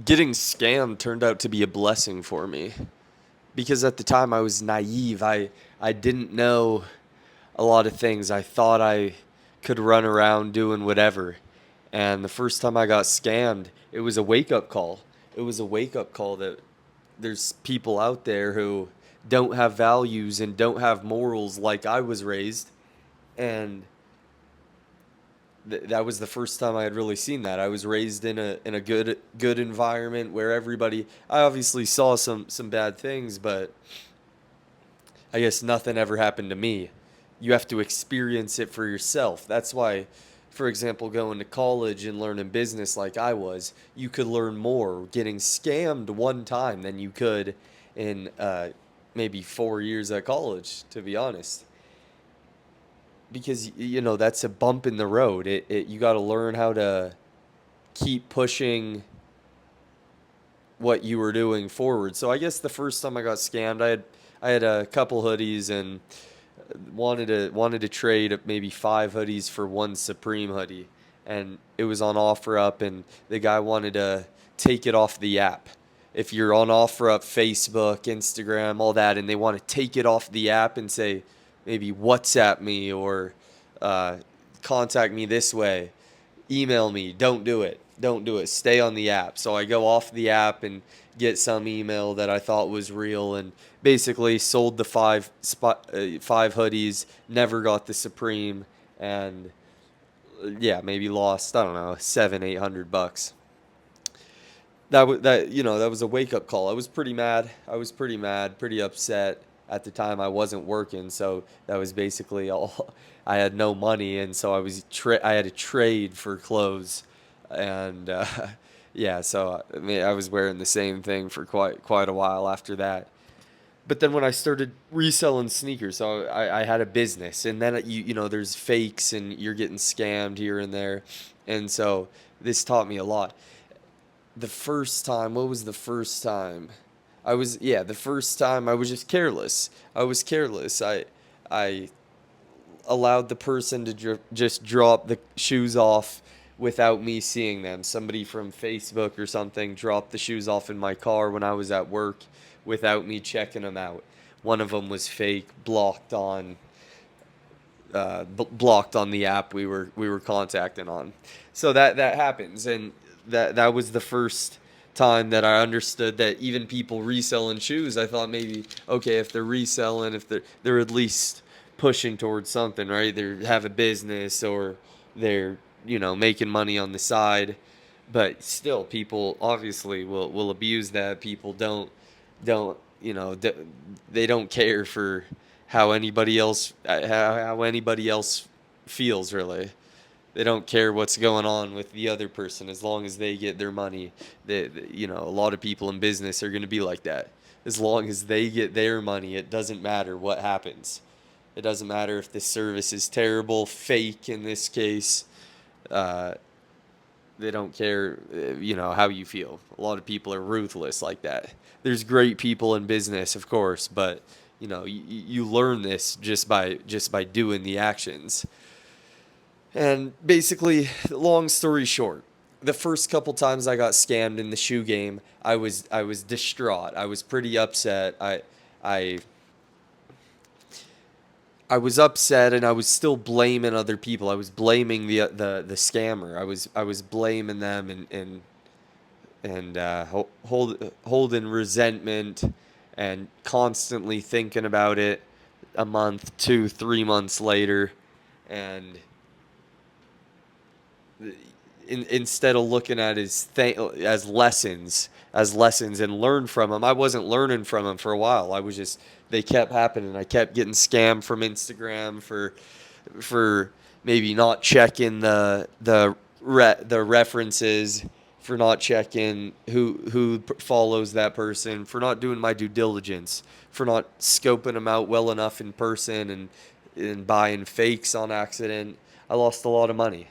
getting scammed turned out to be a blessing for me because at the time I was naive. I didn't know a lot of things. I thought I could run around doing whatever. And the first time I got scammed, it was a wake up call. It was a wake up call that there's people out there who don't have values and don't have morals like I was raised. And that was the first time I had really seen that. I was raised in a good environment where everybody. I obviously saw some bad things, but I guess nothing ever happened to me. You have to experience it for yourself. That's why, for example, going to college and learning business like I was, you could learn more getting scammed one time than you could in maybe 4 years at college, to be honest. Because, that's a bump in the road. You got to learn how to keep pushing what you were doing forward. So I guess the first time I got scammed, I had a couple hoodies and wanted to trade maybe 5 hoodies for one Supreme hoodie, and it was on OfferUp, and the guy wanted to take it off the app. If you're on OfferUp, Facebook, Instagram, all that, and they want to take it off the app and say maybe WhatsApp me or uh, contact me this way, email me. Don't do it. Don't do it. Stay on the app. So I go off the app and get some email that I thought was real, and basically sold the five hoodies. Never got the Supreme, and yeah, maybe lost, I don't know, 700-800 bucks. That was a wake up call. I was pretty mad. I was pretty mad, pretty upset. At the time I wasn't working, so that was basically all. I had no money, and so I had to trade for clothes, and yeah, so I mean, I was wearing the same thing for quite a while after that. But then when I started reselling sneakers, so I had a business, and then there's fakes, and you're getting scammed here and there, and so this taught me a lot. The first time, what was the first time? The first time I was just careless. I was careless. I allowed the person to just drop the shoes off without me seeing them. Somebody from Facebook or something dropped the shoes off in my car when I was at work without me checking them out. One of them was fake, blocked on the app we were contacting on. So that happens, and that was the first time that I understood that even people reselling shoes, I thought maybe okay, if they're reselling, if they're at least pushing towards something, right? They have a business or they're making money on the side, but still, people obviously will abuse that. People don't they don't care for how anybody else feels, really. They don't care what's going on with the other person as long as they get their money. A lot of people in business are going to be like that. As long as they get their money, it doesn't matter what happens. It doesn't matter if the service is terrible, fake in this case. Uh, they don't care, how you feel. A lot of people are ruthless like that. There's great people in business, of course, but you learn this just by doing the actions. And basically, long story short, the first couple times I got scammed in the shoe game, I was distraught. I was pretty upset. I I was upset, and I was still blaming other people. I was blaming the scammer. I was blaming them, and holding resentment and constantly thinking about it a month, 2, 3 months later, and instead of looking at as lessons and learn from them. I wasn't learning from them for a while. I was just they kept happening. I kept getting scammed from Instagram for maybe not checking the references, for not checking who follows that person, for not doing my due diligence, for not scoping them out well enough in person, and buying fakes on accident. I lost a lot of money,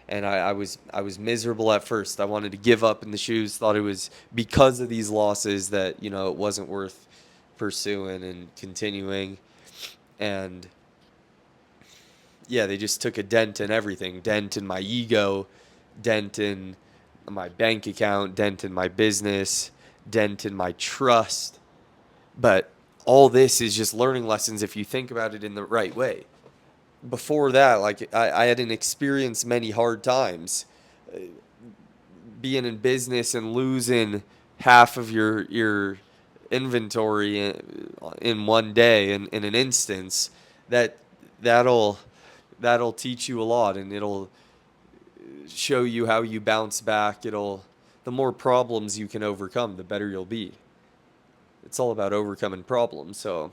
and I was miserable at first. I wanted to give up in the shoes. Thought it was because of these losses that it wasn't worth pursuing and continuing. And yeah, they just took a dent in everything. Dent in my ego, dent in my bank account, dent in my business, dent in my trust. But all this is just learning lessons if you think about it in the right way. Before that, like I hadn't experienced many hard times. Being in business and losing half of your inventory in one day in an instance, that that'll that'll teach you a lot, and it'll show you how you bounce back. It'll The more problems you can overcome, the better you'll be. It's all about overcoming problems. So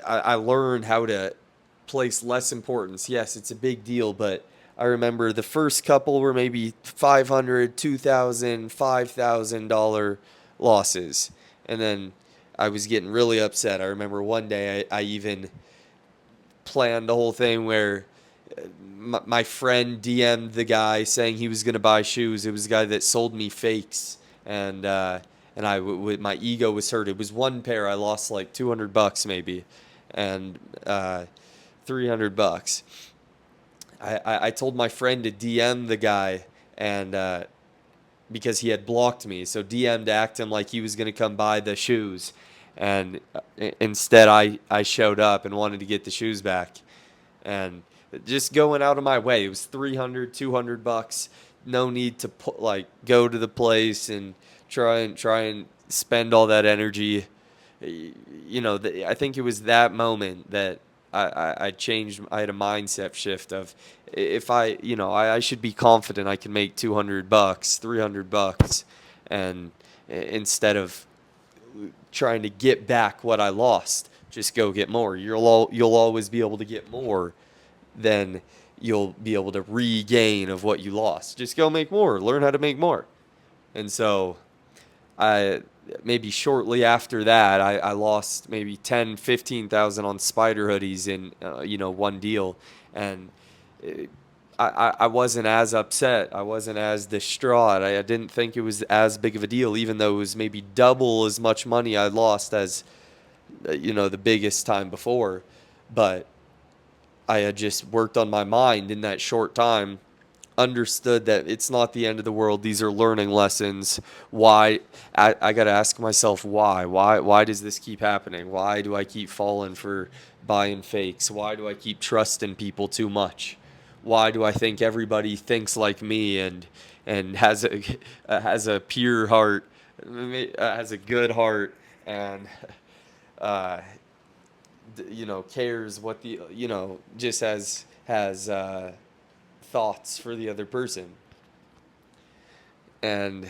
I learned how to place less importance. Yes, it's a big deal, but I remember the first couple were maybe 500, 2,000, $5,000 losses. And then I was getting really upset. I remember one day I even planned the whole thing where my friend DM'd the guy saying he was going to buy shoes. It was the guy that sold me fakes, and my ego was hurt. It was one pair. I lost like $200 maybe, and $300. I told my friend to DM the guy, and because he had blocked me, so DM'd to act him like he was gonna come buy the shoes, and instead I showed up and wanted to get the shoes back, and just going out of my way. It was 300, $200. No need to go to the place and try and spend all that energy. I think it was that moment that I changed. I had a mindset shift of, if I should be confident I can make $200, $300, and instead of trying to get back what I lost, just go get more. You'll always be able to get more than you'll be able to regain of what you lost. Just go make more. Learn how to make more. And so I maybe shortly after that, I lost maybe 10, 15,000 on Spider hoodies in one deal, and I wasn't as upset. I wasn't as distraught. I didn't think it was as big of a deal, even though it was maybe double as much money I lost as the biggest time before. But I had just worked on my mind in that short time, understood that it's not the end of the world. These are learning lessons. Why? I got to ask myself why. Why does this keep happening? Why do I keep falling for buying fakes? Why do I keep trusting people too much? Why do I think everybody thinks like me and has a has a pure heart, has a good heart, and uh, cares what just has thoughts for the other person. And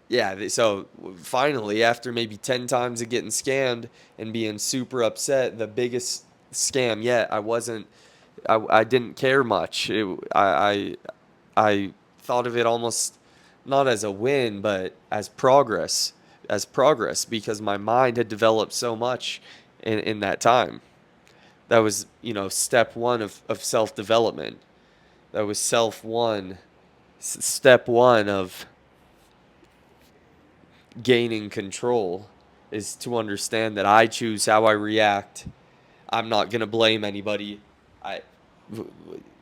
yeah, so finally, after maybe 10 times of getting scammed and being super upset, the biggest scam yet, I didn't care much. I thought of it almost not as a win, but as progress, because my mind had developed so much in that time. That was, step one of self development. That was step one of gaining control, is to understand that I choose how I react. I'm not gonna blame anybody. I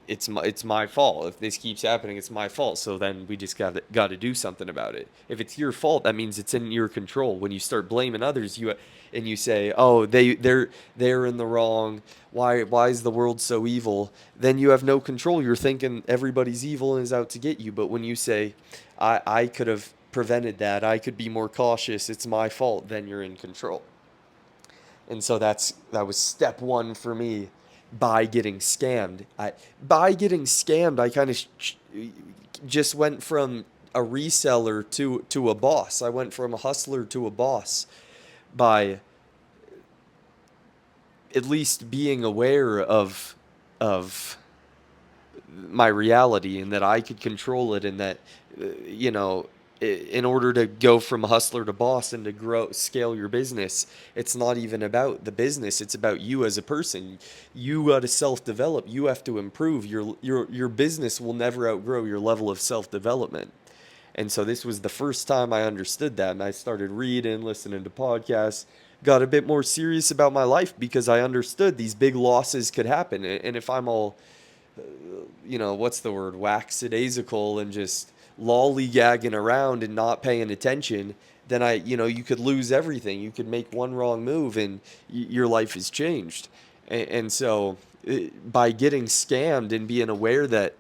it's my fault. If this keeps happening, it's my fault. So then we just got to do something about it. If it's your fault, that means it's in your control. When you start blaming others, you say, "Oh, they're in the wrong. Why is the world so evil?" Then you have no control. You're thinking everybody's evil and is out to get you. But when you say, "I could have prevented that. I could be more cautious. It's my fault," then you're in control. And so that was step one for me. By getting scammed, I kind of just went from a reseller to a boss. I went from a hustler to a boss by at least being aware of my reality, and that I could control it, and that in order to go from hustler to boss and to scale your business, it's not even about the business, it's about you as a person. You got to self develop, you have to improve. Your business will never outgrow your level of self development. And so this was the first time I understood that, and I started reading, listening to podcasts, got a bit more serious about my life, because I understood these big losses could happen. And if I'm all what's the word, waxadaisical, and just lollygagging around and not paying attention, then you could lose everything. You could make one wrong move and your life is changed. And so by getting scammed and being aware that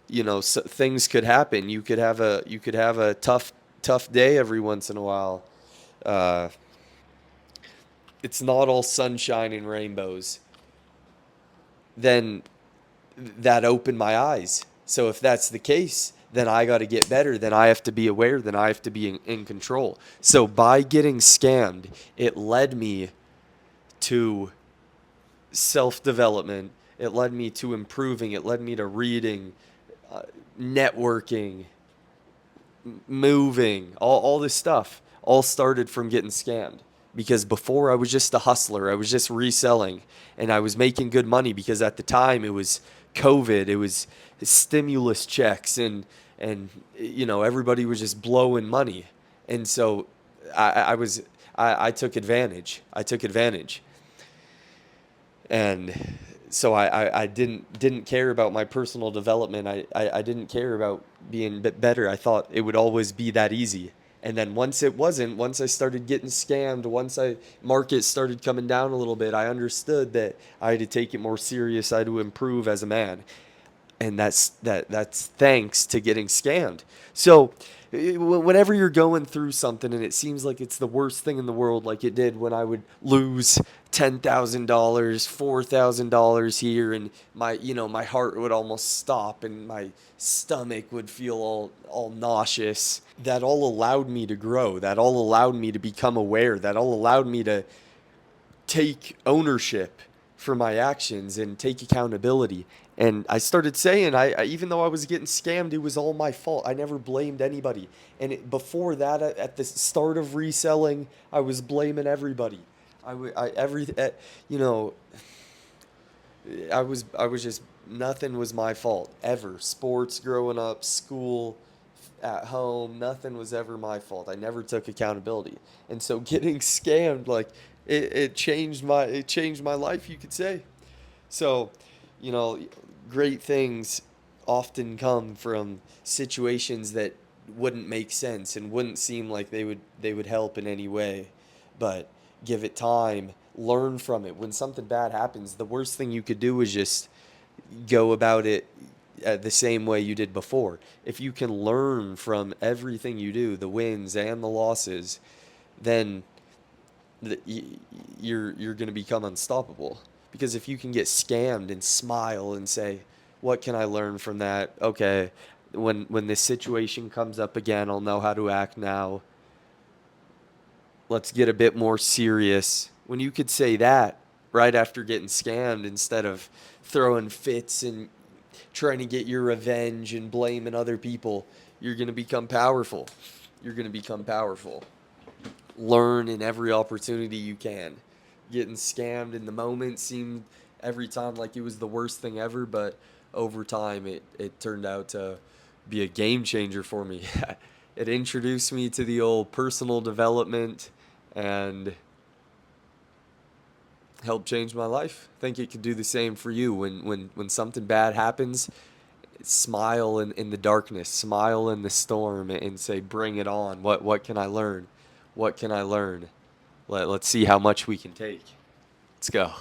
things could happen, you could have a tough day every once in a while. Uh, it's not all sunshine and rainbows. Then that opened my eyes. So if that's the case, then I got to get better. Then I have to be aware. Then I have to be in control. So by getting scammed, it led me to self development. It led me to improving. It led me to reading, networking, moving, all this stuff. All started from getting scammed. Because before I was just a hustler, I was just reselling, and I was making good money because at the time it was COVID, it was stimulus checks, and everybody was just blowing money, and so I took advantage. I took advantage, and so I didn't care about my personal development. I didn't care about being better. I thought it would always be that easy. And then once it wasn't, once I started getting scammed, once I market started coming down a little bit, I understood that I had to take it more serious. I had to improve as a man, and that's thanks to getting scammed. So whenever you're going through something and it seems like it's the worst thing in the world, like it did when I would lose $10,000, $4,000 here, and my heart would almost stop and my stomach would feel all nauseous. That all allowed me to grow. That all allowed me to become aware. That all allowed me to take ownership for my actions and take accountability. And I started saying, even though I was getting scammed, it was all my fault. I never blamed anybody. And before that, at the start of reselling, I was blaming everybody. I, w- I every, you know, I was just nothing was my fault ever. Sports growing up, school, at home, nothing was ever my fault. I never took accountability. And so getting scammed, like it changed my life, you could say. So, you know, great things often come from situations that wouldn't make sense and wouldn't seem like they would help in any way. But give it time, learn from it. When something bad happens, the worst thing you could do is just go about it the same way you did before. If you can learn from everything you do, the wins and the losses, then you're going to become unstoppable. Because if you can get scammed and smile and say, "What can I learn from that?" Okay, when this situation comes up again, I'll know how to act now. Let's get a bit more serious. When you could say that right after getting scammed instead of throwing fits and trying to get your revenge and blaming other people, you're going to become powerful. You're going to become powerful. Learn in every opportunity you can. Getting scammed in the moment seemed every time like it was the worst thing ever, but over time it turned out to be a game changer for me. It introduced me to the old personal development and helped change my life. I think it could do the same for you. When something bad happens, smile in the darkness, smile in the storm, and say, "Bring it on. What can I learn? What can I learn? Let's see how much we can take. Let's go."